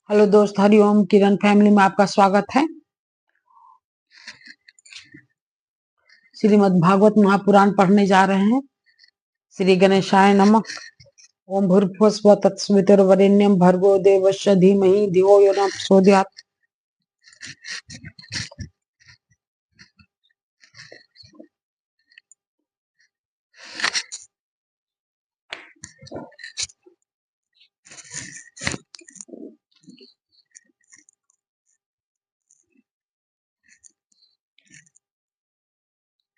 Hello दोस्त, हरिओम। किरण family में आपका स्वागत है। श्रीमद् भागवत महापुराण पढ़ने जा रहे हैं। श्री गणेशाय नमः। ओम भूर्भुवः स्वः तत्सवितुर्वरेण्यं भर्गो देवस्य धीमहि धियो यो न प्रचोदयात्।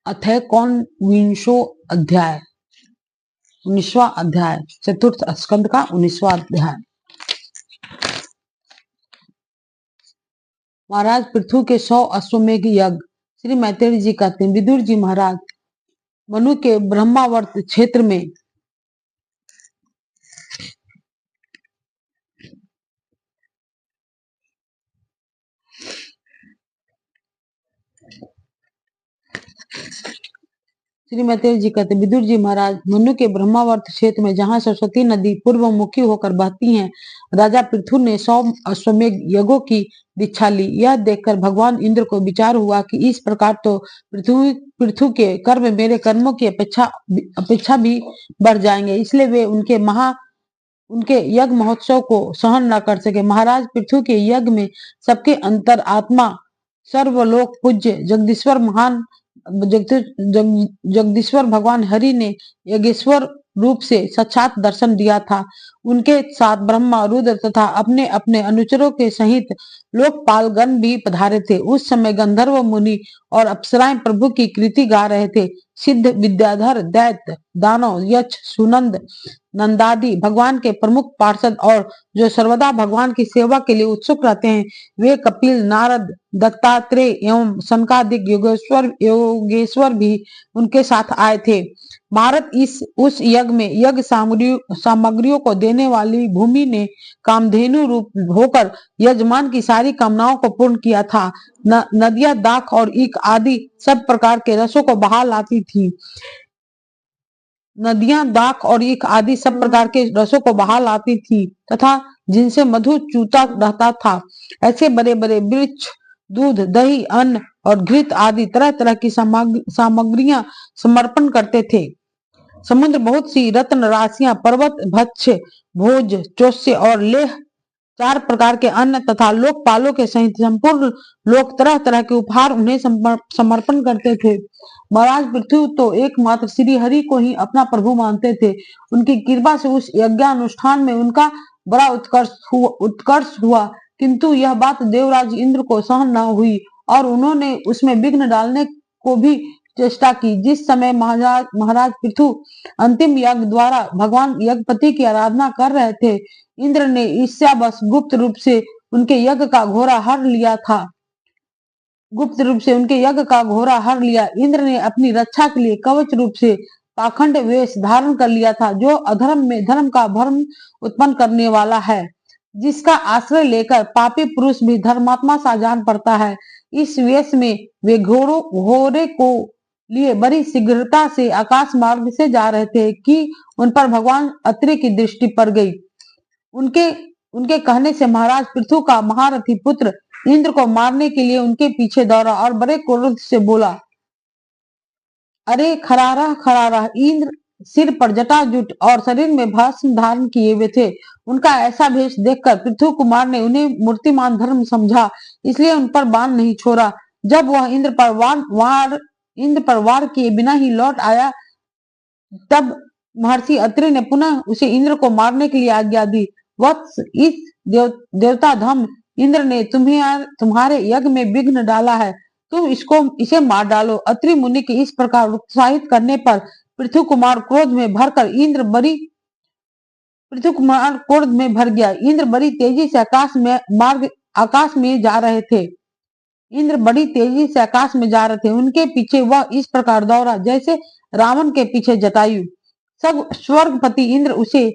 अथ कौन विंशो अध्याय, 19वां अध्याय, चतुर्थ स्कंद का 19वां अध्याय। महाराज पृथु के 100 अश्वमेघ यज्ञ। श्री मैत्रेय जी कहते हैं, विदुर जी महाराज, मनु के ब्रह्मावर्त क्षेत्र में श्री मैत्रेय जी कहते, विदुर जी महाराज, मनु के ब्रह्मावर्त क्षेत्र में जहाँ सरस्वती नदी पूर्वमुखी होकर बहती है, राजा पृथु ने 100 अश्वमेघ यज्ञों की दीक्षा ली। यह देखकर भगवान इंद्र को विचार हुआ कि इस प्रकार तो पृथु के कर्म मेरे कर्मों की अपेक्षा भी बढ़ जाएंगे, इसलिए वे उनके यज्ञ महोत्सव को सहन न कर सके। महाराज पृथु के यज्ञ में सबके अंतर आत्मा सर्वलोक पूज्य जगदीश्वर भगवान हरि ने यज्ञेश्वर रूप से साक्षात दर्शन दिया था। उनके साथ ब्रह्मा, रुद्र तथा अपने अपने अनुचरों के सहित लोकपालगण भी पधारे थे। उस समय गंधर्व मुनि और अप्सराएं प्रभु की कृति गा रहे थे। सिद्ध, विद्याधर, दैत्य, दानव, यक्ष, सुनंद, नंदादि भगवान के प्रमुख पार्षद और जो सर्वदा भगवान की सेवा के लिए उत्सुक रहते हैं, वे कपिल, नारद, दत्तात्रेय एवं सनकादिक योगेश्वर भी उनके साथ आए थे। भारत उस यज्ञ में यज्ञ सामग्रियों को देने वाली भूमि ने कामधेनु रूप होकर यजमान की सारी कामनाओं को पूर्ण किया था। नदियां दाख और ईख आदि सब प्रकार के रसों को बहा लाती थी। नदियां दाख और ईख आदि सब प्रकार के रसों को बहा लाती थी तथा जिनसे मधु चूता रहता था। ऐसे बड़े बड़े वृक्ष दूध, दही, अन्न और घृत आदि तरह तरह की सामग्रियां समर्पण करते थे। समुद्र बहुत सी रत्न राशियां, पर्वत, भक्ष्य, भोज, चोष्य और लेह, 4 प्रकार के अन्न तथा लोकपालों के सहित संपूर्ण लोक तरह तरह के उपहार उन्हें समर्पण करते थे। महाराज पृथु तो एकमात्र श्री हरि को ही अपना प्रभु मानते थे। उनकी कृपा से उस यज्ञानुष्ठान में उनका बड़ा उत्कर्ष हुआ, किंतु यह बात देवराज इंद्र को सहन न हुई और उन्होंने उसमें विघ्न डालने को भी चेष्टा की। जिस समय महाराज पृथु अंतिम यज्ञ द्वारा भगवान यज्ञपति की आराधना कर रहे थे, इंद्र ने ईर्ष्यावश गुप्त रूप से उनके यज्ञ का घोड़ा हर लिया था। इंद्र ने अपनी रक्षा के लिए कवच रूप से पाखंड वेश धारण कर लिया था, जो अधर्म में धर्म का भ्रम उत्पन्न करने वाला है, जिसका आश्रय लेकर पापी पुरुष भी धर्मात्मा सा जान पड़ता है। इस वेश में वे घोड़े को लिए बड़ी शीघ्रता से आकाश मार्ग से जा रहे थे कि उन पर भगवान अत्रि की दृष्टि पड़ गई। उनके कहने से महाराज पृथु का महारथी पुत्र इंद्र को मारने के लिए उनके पीछे दौड़ा और बड़े क्रोध से बोला, अरे खरारा। इंद्र सिर पर जटाजुट और शरीर में भस्म धारण किए हुए थे। उनका ऐसा भेष देखकर पृथु कुमार ने उन्हें मूर्तिमान धर्म समझा, इसलिए उन पर बाण नहीं छोड़ा। जब वह इंद्र पर वार किए बिना ही लौट आया, तब महर्षि अत्रि ने पुनः उसे इंद्र को मारने के लिए आज्ञा दी। वत्स, इस देवता धम इंद्र ने तुम्हारे यज्ञ में विघ्न डाला है, तुम इसे मार डालो। अत्रि मुनि के इस प्रकार उत्साहित करने पर पृथु कुमार क्रोध में भर गया। इंद्र बड़ी तेजी से आकाश में जा रहे थे। उनके पीछे वह इस प्रकार दौड़ा जैसे रावण के पीछे जटायु। सब स्वर्गपति इंद्र उसे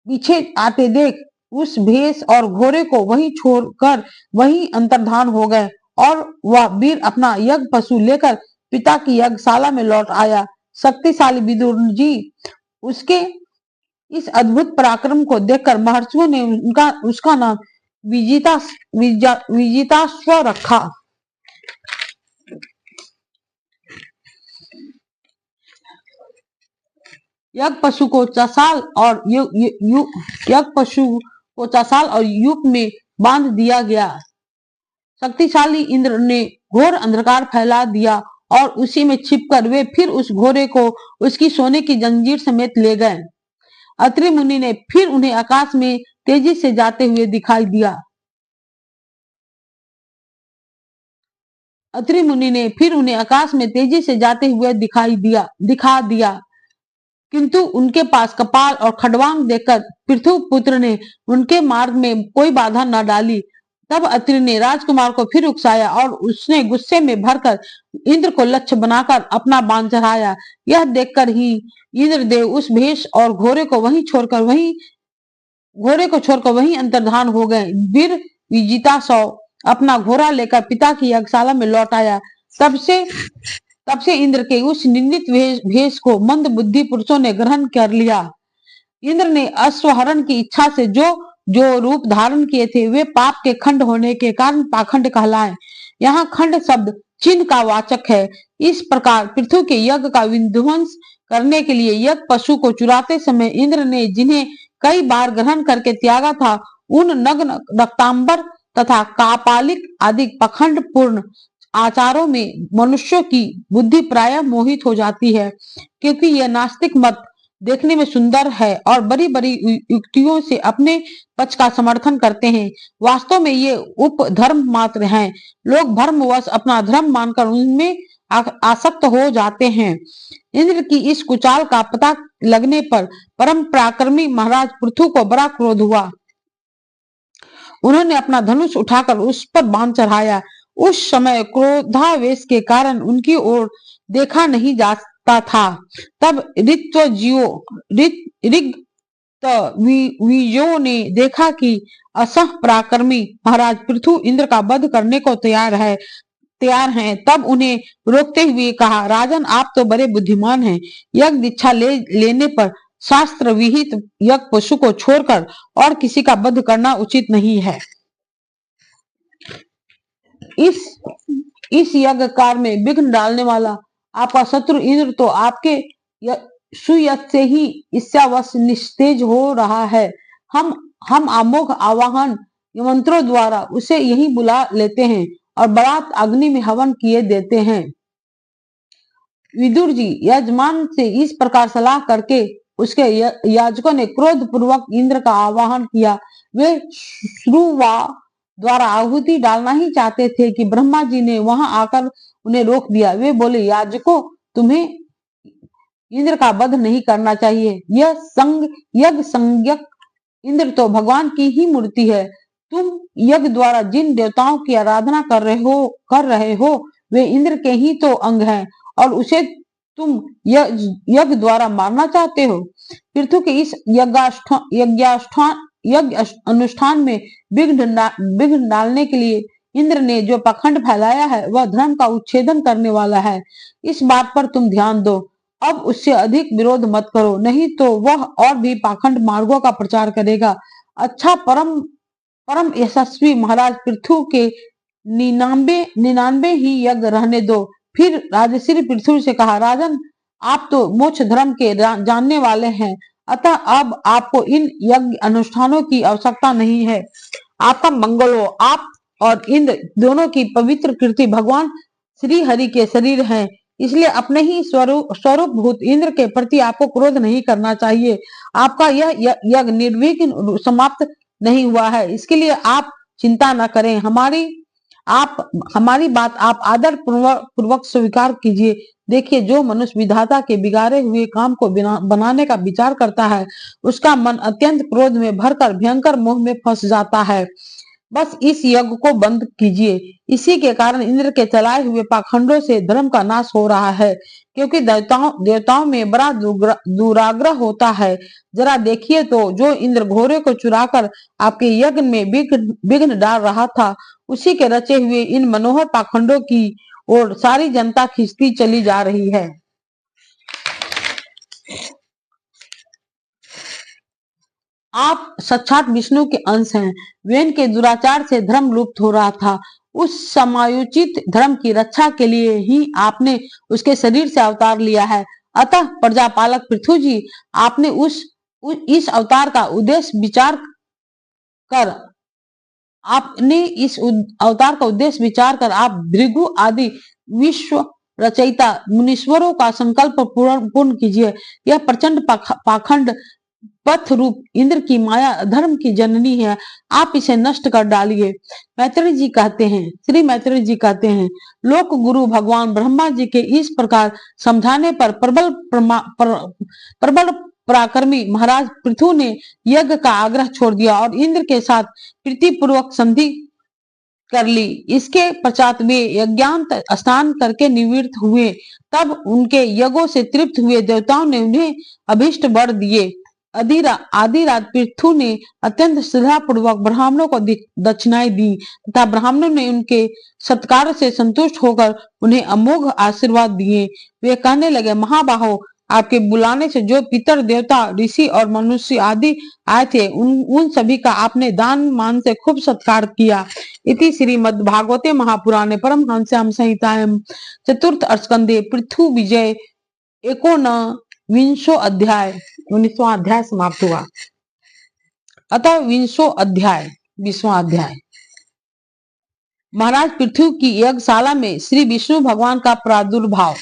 पीछे आते देख उस भेष और घोड़े को वहीं छोड़कर वहीं अंतर्धान हो गए और वह वीर अपना यज्ञ पशु लेकर पिता की यज्ञशाला में लौट आया। शक्तिशाली विदुर जी इस अद्भुत पराक्रम को देखकर महर्षियों ने उसका नाम विजिताश्व रखा। यज्ञ पशु को चसाल और युग में बांध दिया गया। शक्तिशाली इंद्र ने घोर अंधकार फैला दिया और उसी में छिपकर वे फिर उस घोड़े को उसकी सोने की जंजीर समेत ले गए। अत्रि मुनि ने फिर उन्हें आकाश में तेजी से जाते हुए दिखाई दिया। अत्रि मुनि ने फिर उन्हें आकाश में तेजी से जाते हुए दिखा दिया, किंतु उनके पास कपाल और खड़वांग देखकर पृथु पुत्र ने उनके मार्ग में कोई बाधा न डाली। तब अत्रि ने राजकुमार को फिर उकसाया और उसने गुस्से में भरकर इंद्र को लक्ष्य बनाकर अपना बाण चढ़ाया। यह देखकर ही इंद्रदेव उस भेष और घोड़े को छोड़कर वहीं अंतर्धान हो गए। वीर विजितासव अपना घोड़ा लेकर पिता की यज्ञशाला में लौट आया। तब से इंद्र के उस निंदित भेष को मंद बुद्धि पुरुषों ने ग्रहण कर लिया। इंद्र ने अश्वहरण की इच्छा से जो रूप धारण किए थे वे पाप के खंड होने के कारण पाखंड कहलाए। यहाँ खंड शब्द चिन्ह का वाचक है। इस प्रकार पृथ्वी के यज्ञ का विध्वंस करने के लिए यज्ञ पशु को चुराते समय इंद्र ने जिन्हें कई बार ग्रहण करके त्यागा था, उन नग्न रक्तांबर तथा कापालिक आदि पखंड पूर्ण आचारों में मनुष्यों की बुद्धि प्रायः मोहित हो जाती है, क्योंकि यह नास्तिक मत देखने में सुंदर है और बड़ी बड़ी युक्तियों से अपने पक्ष का समर्थन करते हैं। वास्तव में ये उपधर्म मात्र हैं। लोग भ्रमवश अपना धर्म मानकर उनमें आसक्त हो जाते हैं। इंद्र की इस कुचाल का पता लगने पर परम पराक्रमी महाराज पृथु को बड़ा क्रोध हुआ। उन्होंने अपना धनुष उठाकर उस पर बाण चढ़ाया। उस समय क्रोधावेश के कारण उनकी ओर देखा नहीं जाता था। तब ऋग्विजों ने देखा कि असह पराक्रमी महाराज पृथु इंद्र का वध करने को तैयार हैं। तब उन्हें रोकते हुए कहा, राजन आप तो बड़े बुद्धिमान हैं। यज्ञ दीक्षा लेने पर शास्त्र विहित यज्ञ पशु को छोड़कर और किसी का वध करना उचित नहीं है। इस यज्ञ कार्य में विघ्न डालने वाला आपका शत्रु इंद्र तो आपके सुयश से ही ईर्ष्यावश निस्तेज हो रहा है। हम अमोघ आवाहन मंत्रों द्वारा उसे यहीं बुला लेते हैं और बरात अग्नि में हवन किए देते हैं। विदुर जी यजमान से इस प्रकार सलाह करके उसके याजकों ने क्रोध पूर्वक इंद्र का आवाहन किया। वे श्रुवा द्वारा आहुति डालना ही चाहते थे कि ब्रह्मा जी ने वहां आकर उन्हें रोक दिया। वे बोले, याजकों तुम्हें इंद्र का वध नहीं करना चाहिए। यज्ञ संज्ञक इंद्र तो भगवान की ही मूर्ति है। तुम यज्ञ द्वारा जिन देवताओं की आराधना कर रहे हो वे इंद्र के ही तो अंग हैं और उसे तुम यज्ञ द्वारा मारना चाहते हो। पृथु के इस यज्ञ अनुष्ठान में विघ्न डालने के लिए इंद्र ने जो पाखंड फैलाया है वह धर्म का उच्छेदन करने वाला है। इस बात पर तुम ध्यान दो। अब उससे अधिक विरोध मत करो, नहीं तो वह और भी पाखंड मार्गों का प्रचार करेगा। अच्छा, परम यशस्वी महाराज पृथु के 99 ही यज्ञ रहने दो। फिर राजश्री पृथु से कहा, राजन आप तो मोक्ष धर्म के जानने वाले हैं, अतः अब आपको इन यज्ञ अनुष्ठानों की आवश्यकता नहीं है। आपका मंगल हो। आप और इंद्र दोनों की पवित्र कीर्ति भगवान श्री हरि के शरीर है, इसलिए अपने ही स्वरूप भूत इंद्र के प्रति आपको क्रोध नहीं करना चाहिए। आपका यह यज्ञ निर्विघ्न समाप्त नहीं हुआ है, इसके लिए आप चिंता न करें। हमारी बात आप आदर पूर्वक स्वीकार कीजिए। देखिए, जो मनुष्य विधाता के बिगाड़े हुए काम को बनाने का विचार करता है उसका मन अत्यंत क्रोध में भरकर भयंकर मोह में फंस जाता है। बस इस यज्ञ को बंद कीजिए। इसी के कारण इंद्र के चलाए हुए पाखंडों से धर्म का नाश हो रहा है, क्योंकि देवताओं में बड़ा दुराग्रह होता है। जरा देखिए तो, जो इंद्र घोड़े को चुराकर आपके यज्ञ में विघ्न डाल रहा था, उसी के रचे हुए इन मनोहर पाखंडों की ओर सारी जनता खींचती चली जा रही है। आप साक्षात विष्णु के अंश हैं। वेन के दुराचार से धर्म लुप्त हो रहा था। उस समायोचित धर्म की रक्षा के लिए ही आपने उसके शरीर से अवतार लिया है। अतः प्रजापालक पृथु जी, आपने इस अवतार का उद्देश्य विचार कर आपने इस अवतार का उद्देश्य विचार कर आप भृगु आदि विश्व रचयिता मुनीश्वरों का संकल्प पूर्ण कीजिए। यह प्रचंड पाखंड पथ रूप इंद्र की माया धर्म की जननी है। आप इसे नष्ट कर डालिए। मैत्रेय जी कहते हैं, श्री मैत्रेय जी कहते हैं, लोक गुरु भगवान ब्रह्मा जी के इस प्रकार समझाने पर प्रबल पराक्रमी महाराज पृथु ने यज्ञ का आग्रह छोड़ दिया और इंद्र के साथ प्रीतिपूर्वक संधि कर ली। इसके पश्चात वे यज्ञांत स्नान करके निवृत्त हुए। तब उनके यज्ञों से तृप्त हुए देवताओं ने उन्हें अभीष्ट वर दिए। आदि रात पृथु ने अत्यंत श्रद्धा पूर्वक ब्राह्मणों को दक्षिणाएं दी तथा ब्राह्मणों ने उनके सत्कार से संतुष्ट होकर उन्हें अमोघ आशीर्वाद दिए। वे कहने लगे, महाबाहो, आपके बुलाने से जो पितर देवता ऋषि और मनुष्य आदि आए थे उन सभी का आपने दान मान से खूब सत्कार किया। इति श्रीमद् भागवते महापुराणे परमहंस्याम संहितायां चतुर्थ स्कंदे पृथु विजय विंशो अध्याय 19वां अध्याय समाप्त हुआ। अतः विंशो अध्याय 20वां अध्याय। महाराज पृथु की यज्ञशाला में श्री विष्णु भगवान का प्रादुर्भाव।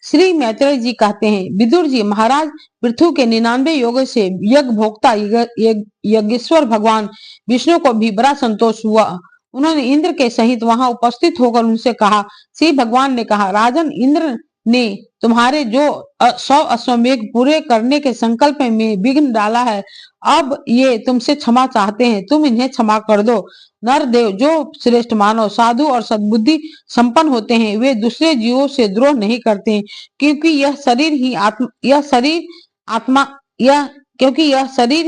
श्री मैत्रेय जी कहते हैं, विदुर जी, महाराज पृथु के 99 योगों से यज्ञ भोक्ता यज्ञेश्वर भगवान विष्णु को भी बड़ा संतोष हुआ। उन्होंने इंद्र के सहित वहां उपस्थित होकर उनसे कहा। श्री भगवान ने कहा, राजन, इंद्र ने तुम्हारे जो 100 अश्वमेघ पूरे करने के संकल्प में विघ्न डाला है, अब ये तुमसे क्षमा चाहते हैं। तुम इन्हें क्षमा कर दो। नरदेव, जो श्रेष्ठ मानव, साधु और सद्बुद्धि संपन्न होते हैं, वे दूसरे जीवों से द्रोह नहीं करते, क्योंकि यह शरीर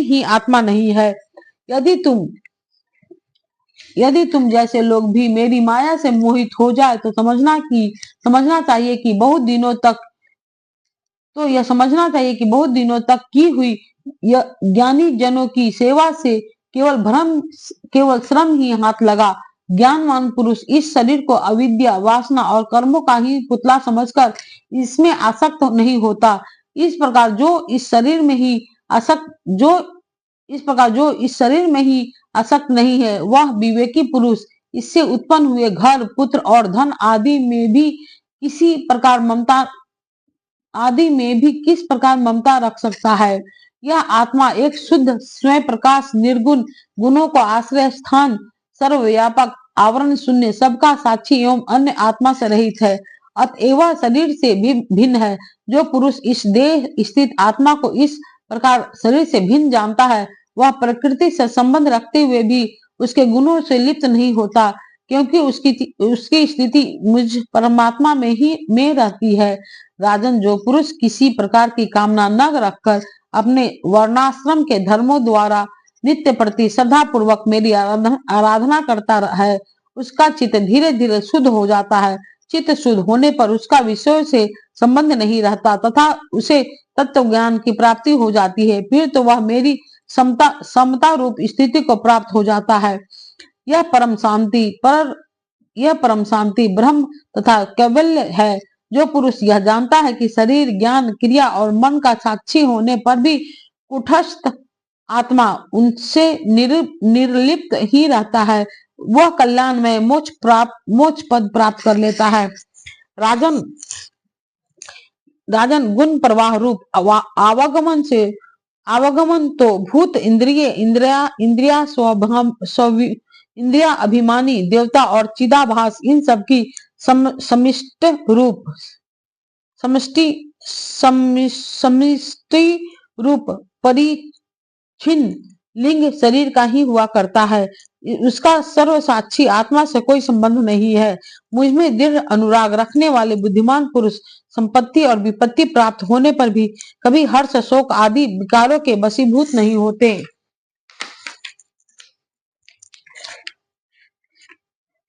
ही आत्मा नहीं है। यदि तुम जैसे लोग भी मेरी माया से मोहित हो जाए तो समझना चाहिए कि बहुत दिनों तक की हुई ज्ञानी जनों की सेवा से केवल श्रम ही हाथ लगा। ज्ञानवान पुरुष इस शरीर को अविद्या, वासना और कर्मों का ही पुतला समझकर इसमें आसक्त नहीं होता। इस प्रकार जो इस शरीर में ही आसक्त नहीं है, वह विवेकी पुरुष इससे उत्पन्न हुए घर, पुत्र और धन आदि में भी किस प्रकार ममता रख सकता है। यह आत्मा एक शुद्ध स्वयं प्रकाश, निर्गुण, गुणों को आश्रय स्थान, सर्वव्यापक, आवरण शून्य, सबका साक्षी एवं अन्य आत्मा से रहित है। अतएव शरीर से भी भिन्न है। जो पुरुष इस देह स्थित आत्मा को इस प्रकार शरीर से भिन्न जानता है, वह प्रकृति से संबंध रखते हुए भी उसके गुणों से लिप्त नहीं होता, क्योंकि उसकी स्थिति मुझ परमात्मा में रहती है। राजन, जो पुरुष किसी प्रकार की कामना न रखकर अपने वर्णाश्रम के धर्मों द्वारा नित्य प्रति श्रद्धा पूर्वक मेरी आराधना करता है, उसका चित्त धीरे धीरे शुद्ध हो जाता है। चित्त शुद्ध होने पर उसका विषयों से संबंध नहीं रहता तथा उसे तत्व ज्ञान की प्राप्ति हो जाती है। फिर तो वह मेरी समता रूप स्थिति को प्राप्त हो जाता है। यह परम शांति ब्रह्म तथा कैवल्य है। जो पुरुष यह जानता है कि शरीर, ज्ञान, क्रिया और मन का साक्षी होने पर भी कुटस्थ आत्मा उनसे निर्लिप्त ही रहता है, वह कल्याण में मोक्ष पद प्राप्त कर लेता है। राजन, गुण प्रवाह रूप आवागमन तो भूत, इंद्रिया, अभिमानी, देवता और चिदाभास, इन सब की समष्टि रूप परिच्छिन्न लिंग शरीर का ही हुआ करता है। उसका सर्व साक्षी आत्मा से कोई संबंध नहीं है। मुझमें दृढ़ अनुराग रखने वाले बुद्धिमान पुरुष संपत्ति और विपत्ति प्राप्त होने पर भी कभी हर्ष, शोक आदि विकारों के वशीभूत नहीं होते।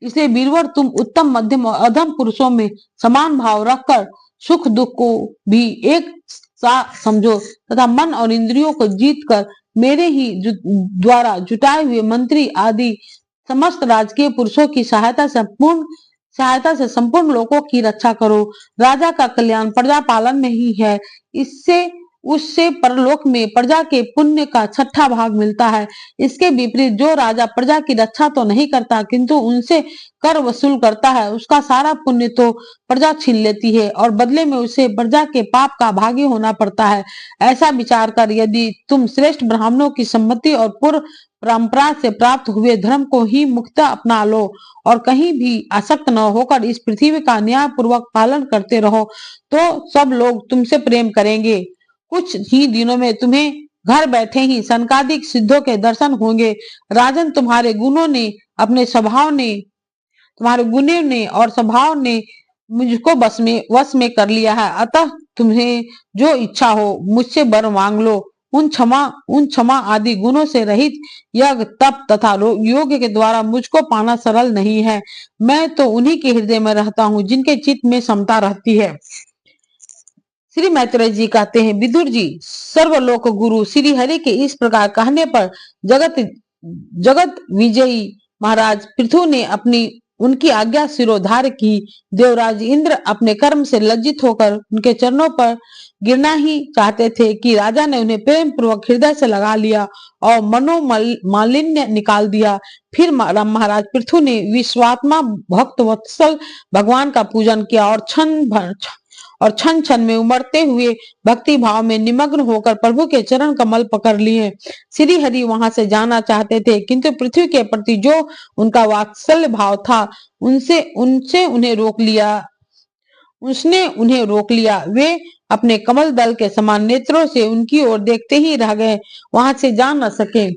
इसलिए वीरवर, तुम उत्तम, मध्यम और अधम पुरुषों में समान भाव रखकर सुख दुख को भी एक सा समझो तथा मन और इंद्रियों को जीत कर मेरे ही द्वारा जुटाए हुए मंत्री आदि समस्त राजकीय पुरुषों की सहायता से संपूर्ण लोगों की रक्षा करो। राजा का कल्याण प्रजा पालन में ही है। इससे उससे परलोक में प्रजा के पुण्य का छठा भाग मिलता है। इसके विपरीत जो राजा प्रजा की रक्षा तो नहीं करता किंतु उनसे कर वसूल करता है, उसका सारा पुण्य तो प्रजा छीन लेती है और बदले में उसे प्रजा के पाप का भागी होना पड़ता है। ऐसा विचार कर यदि तुम श्रेष्ठ ब्राह्मणों की सम्मति और पूर्व परंपरा से प्राप्त हुए धर्म को ही मुक्त अपना लो और कहीं भी आसक्त न होकर इस पृथ्वी का न्याय पूर्वक पालन करते रहो तो सब लोग तुमसे प्रेम करेंगे। कुछ ही दिनों में तुम्हें घर बैठे ही सनकादिक सिद्धों के दर्शन होंगे। राजन, तुम्हारे गुणों ने और स्वभाव ने मुझको वश में कर लिया है, अतः तुम्हें जो इच्छा हो मुझसे वर मांग लो। उन क्षमा आदि गुणों से रहित यज्ञ तप तथा योग के द्वारा मुझको पाना सरल नहीं है। मैं तो उन्हीं के हृदय में रहता हूँ जिनके चित्त में समता रहती है। श्री मैत्रेय जी कहते हैं, विदुर जी, सर्वलोक गुरु श्री हरि के इस प्रकार कहने पर जगत विजयी महाराज पृथु ने अपनी उनकी आज्ञा सिरोधार्य की। देवराज इंद्र अपने कर्म से लज्जित होकर उनके चरणों पर गिरना ही चाहते थे कि राजा ने उन्हें प्रेम पूर्वक हृदय से लगा लिया और मालिन्य निकाल दिया। फिर महाराज पृथु ने विश्वात्मा भक्त वत्सल भगवान का पूजन किया और क्षण क्षण में उमड़ते हुए भक्ति भाव में निमग्न होकर प्रभु के चरण कमल पकड़ लिए। श्री हरि वहां से जाना चाहते थे किंतु पृथ्वी के प्रति जो उनका वात्सल्य भाव था उसने उन्हें रोक लिया। वे अपने कमल दल के समान नेत्रों से उनकी ओर देखते ही रह गए, वहां से जा न सके।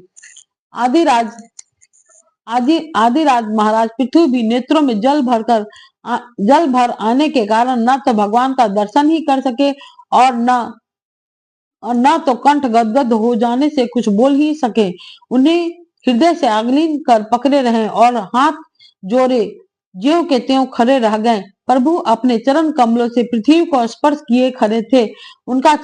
आदिराज महाराज पृथ्वी भी नेत्रों में जल भर आने के कारण न तो भगवान का दर्शन ही कर सके और न तो कंठ गदगद हो जाने से कुछ बोल ही सके। उन्हें हृदय से आगलीन कर पकड़े रहे और हाथ जोड़े ज्यों के त्यों खड़े रह गए। प्रभु अपने चरण कमलों से पृथ्वी को स्पर्श किए खड़े थे। उनका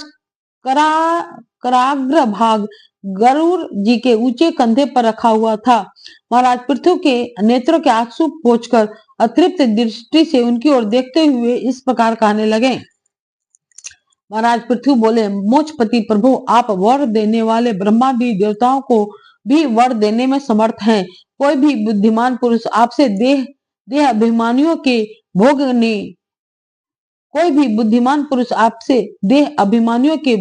कराग्र भाग गरुड़ जी के ऊंचे कंधे पर रखा हुआ था। महाराज पृथु के नेत्रों के आंसू पोंछकर अतृप्त दृष्टि से उनकी ओर देखते हुए इस प्रकार कहने लगे। महाराज पृथु बोले, मोक्षपति प्रभु, आप वर देने वाले ब्रह्मादि देवताओं को भी वर देने में समर्थ हैं। कोई भी बुद्धिमान पुरुष आपसे देह अभिमानियों के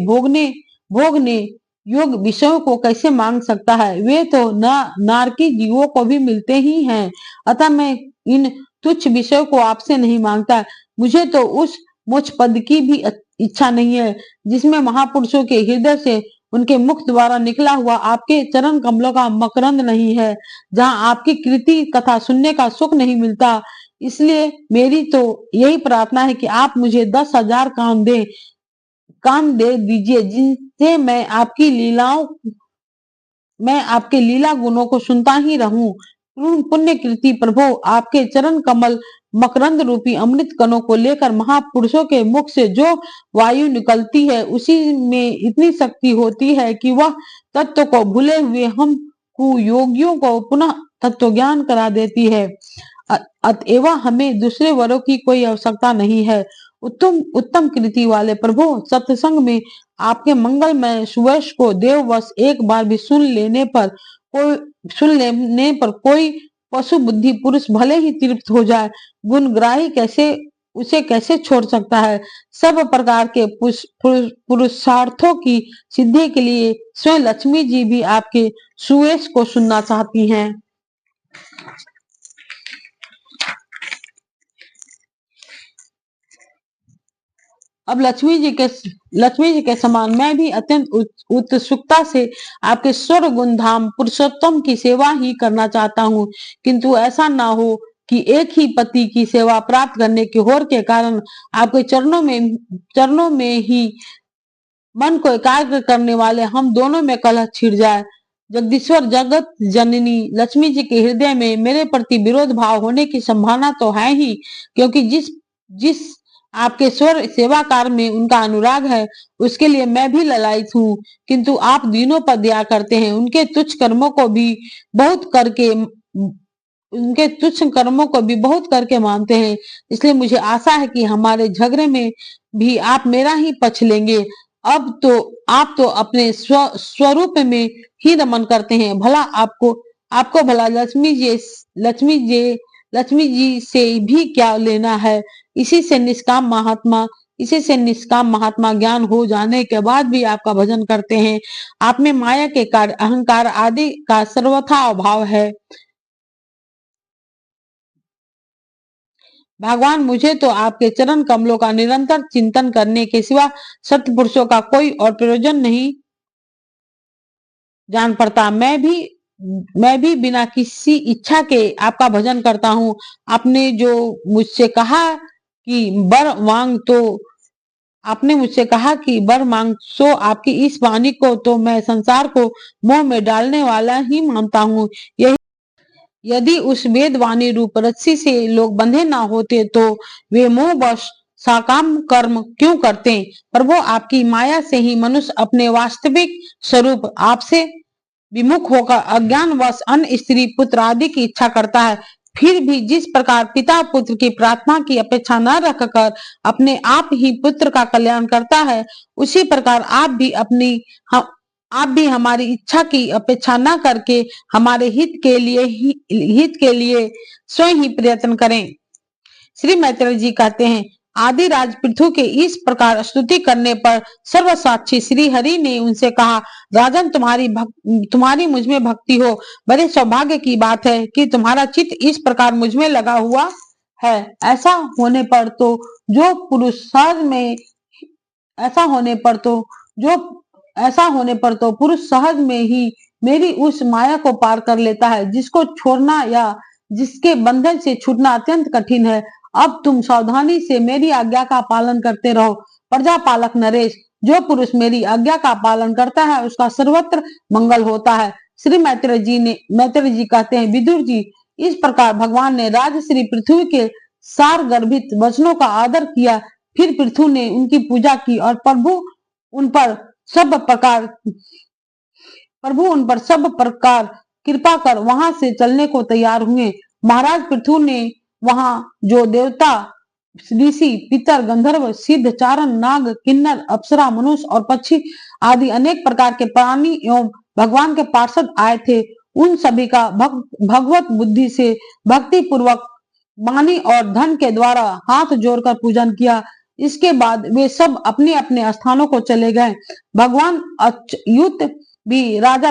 भोगने योग विषयों को कैसे मांग सकता है? वे तो नारकी जीवों को भी मिलते ही हैं। अतः मैं इन तुच्छ विषयों को आपसे नहीं मांगता। मुझे तो उस मोक्ष पद की भी इच्छा नहीं है जिसमें महापुरुषों के हृदय से उनके मुख द्वारा निकला हुआ आपके चरण कमलों का मकरंद नहीं है, जहाँ आपकी कृति कथा सुनने का सुख नहीं मिलता। इसलिए मेरी तो यही प्रार्थना है कि आप मुझे 10,000 कान दे दीजिए जिनसे मैं आपके लीला गुणों को सुनता ही रहूं। पुण्य कृति प्रभु, आपके चरण कमल मकरंद रूपी अमृत कणों को लेकर महापुरुषों के मुख से जो वायु निकलती है उसी में इतनी शक्ति होती है कि वह तत्व को भूले हुए हम कुयोगियों को पुनः तत्व ज्ञान करा देती है। अतएव हमें दूसरे वरों की कोई आवश्यकता नहीं है। उत्तम कृति वाले प्रभु, सत्संग में आपके मंगलमय सुयश को देववश एक बार भी सुन लेने पर कोई पशु बुद्धि पुरुष भले ही तृप्त हो जाए, गुणग्राही उसे कैसे छोड़ सकता है? सब प्रकार के पुरुषार्थों की सिद्धि के लिए स्वयं लक्ष्मी जी भी आपके सुयश को सुनना चाहती हैं। अब लक्ष्मी जी के समान मैं भी अत्यंत उत्सुकता से आपके स्वर गुण धाम पुरुषोत्तम की सेवा ही करना चाहता हूँ, किंतु ऐसा ना हो कि एक ही पति की सेवा प्राप्त करने की होड़ के कारण आपके चरणों में ही मन को एकाग्र करने वाले हम दोनों में कलह छिड़ जाए। जगदीश्वर जगत जननी लक्ष्मी जी के हृदय में मेरे प्रति विरोध भाव होने की संभावना तो है ही, क्योंकि जिस आपके स्वर सेवा कार्य में उनका अनुराग है, उसके लिए मैं भी ललायित हूँ। किंतु आप दीनों पर दया करते हैं, उनके तुच्छ कर्मों को भी बहुत करके मानते हैं। इसलिए मुझे आशा है कि हमारे झगड़े में भी आप मेरा ही पक्ष लेंगे। अब तो आप तो अपने स्वरूप में ही रमन करते हैं। भला आपको भला लक्ष्मी जी से भी क्या लेना है। इसी से निष्काम महात्मा ज्ञान हो जाने के बाद भी आपका भजन करते हैं। आप में माया के कार्य, अहंकार आदि का सर्वथा अभाव है। भगवान, मुझे तो आपके चरण कमलों का निरंतर चिंतन करने के सिवा सत्पुरुषों का कोई और प्रयोजन नहीं जान पड़ता। मैं भी बिना किसी इच्छा के आपका भजन करता हूँ। आपने जो मुझसे कहा कि वर मांग तो आपने मुझसे कहा कि वर मांग सो आपकी इस वाणी को तो मैं संसार को मोह में डालने वाला ही मानता हूँ। यदि उस वेदवाणी रूप रस्सी से लोग बंधे ना होते तो वे मोहवश साकाम कर्म क्यों करते। पर वो आपकी माया से ही मनुष्य अपने वास्तविक स्वरूप आपसे विमुख होकर अज्ञानवश अन्य स्त्री पुत्र आदि की इच्छा करता है। फिर भी जिस प्रकार पिता पुत्र की प्रार्थना की अपेक्षा न रखकर अपने आप ही पुत्र का कल्याण करता है, उसी प्रकार आप भी हमारी इच्छा की अपेक्षा न करके हमारे हित के लिए स्वयं ही प्रयत्न करें। श्री मैत्रेय जी कहते हैं, आदि राज पृथु के इस प्रकार स्तुति करने पर सर्वसाक्षी श्री हरि ने उनसे कहा, राजन, तुम्हारी मुझ में भक्ति हो। बड़े सौभाग्य की बात है कि तुम्हारा चित्त इस प्रकार मुझ में लगा हुआ है। ऐसा होने पर तो जो पुरुष सहज में ऐसा होने पर तो जो ऐसा होने पर तो पुरुष सहज में ही मेरी उस माया को पार कर लेता है, जिसको छोड़ना या जिसके बंधन से छूटना अत्यंत कठिन है। अब तुम सावधानी से मेरी आज्ञा का पालन करते रहो। प्रजापालक नरेश, जो पुरुष मेरी आज्ञा का पालन करता है उसका सर्वत्र मंगल होता है। श्री मैत्रेय जी कहते हैं, विदुर जी, इस प्रकार भगवान ने राजश्री पृथ्वी के सार गर्भित वचनों का आदर किया। फिर पृथु ने उनकी पूजा की और उन पर सब प्रकार कृपा कर वहां से चलने को तैयार हुए। महाराज पृथु ने वहां जो देवता, ऋषि, पितर, गंधर्व, सिद्ध, चारण, नाग, किन्नर, अप्सरा, मनुष्य और पक्षी आदि अनेक प्रकार के प्राणी एवं भगवान के पार्षद आए थे, उन सभी का भगवत बुद्धि से भक्ति पूर्वक वाणी और धन के द्वारा हाथ जोड़कर पूजन किया। इसके बाद वे सब अपने अपने स्थानों को चले गए। भगवान अच्युत भी राजा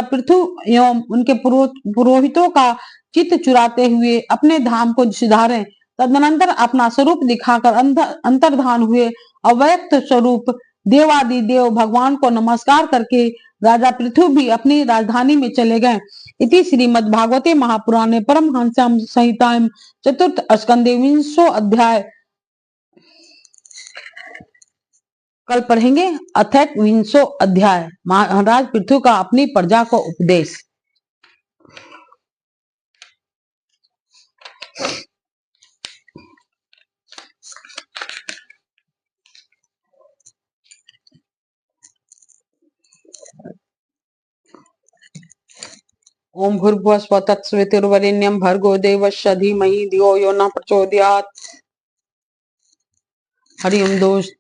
पृथु एवं उनके पुरोहितों का चित्त चुराते हुए अपने धाम को सिधारे। तदनंतर अपना स्वरूप दिखाकर अंतर्धान हुए। अव्यक्त स्वरूप देवादि देव भगवान को नमस्कार करके राजा पृथु भी अपनी राजधानी में चले गए। इति श्रीमद् भागवते महापुराणे परमहंस्याम संहितायां चतुर्थ स्कंदे 20 अध्याय। कल पढ़ेंगे अथ 20 अध्याय, महाराज पृथु का अपनी प्रजा को उपदेश। ओम भूर्भुवः स्वः तत्सवितुर्वरेण्यं भर्गो देवस्य धीमहि धियो यो न प्रचोदयात्। हरि ओम दोस्त,